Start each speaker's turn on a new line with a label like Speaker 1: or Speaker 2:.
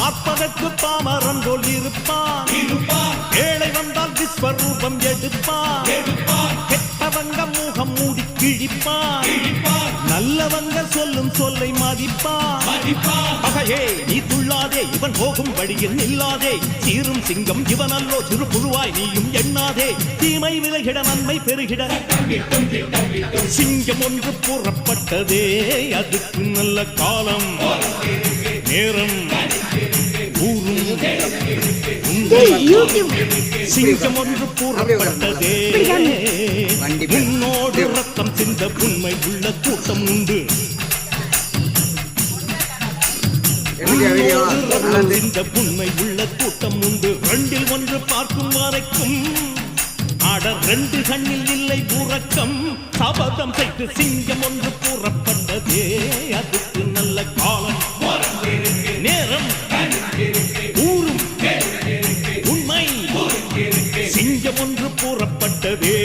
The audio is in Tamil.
Speaker 1: பார்ப்பதற்கு பாமரன் போல் இருப்பான். ஏழை வந்தால் விஸ்வரூபம் எடுப்பான். கெட்டவங்க முகம் மூடி கிழிப்பான். நல்லவங்க சொல்லும் சொல்லை மதிப்பான். பகையே நீ துள்ளாதே, இவன் போகும் வழியில் நில்லாதே. சீரும் சிங்கம் இவன் அல்லோ, சிறு புழுவாய் நீயும் எண்ணாதே. தீமை விலகிட நன்மை பெருகிட சிங்கம் ஒன்று கூறப்பட்டதே. அதுக்கு நல்ல காலம் நேரம் ஊரும் சிங்கம் ஒன்று கூறப்பட்டதே. உன்னோடு ரத்தம் சிந்த உண்மை உள்ள கூட்டம் உண்டு. இந்த உண்மை உள்ள கூட்டம் உண்டு. ரெண்டில் ஒன்று பார்க்கும் வரைக்கும் ஆட ரெண்டு கண்ணில் இல்லை உறக்கம். சபதம் செய்து சிங்கம் ஒன்று கூறப்பட்டதே. அதுக்கு நல்ல காலம் நேரம் ஊரும் உண்மை சிங்கம் ஒன்று கூறப்பட்டதே.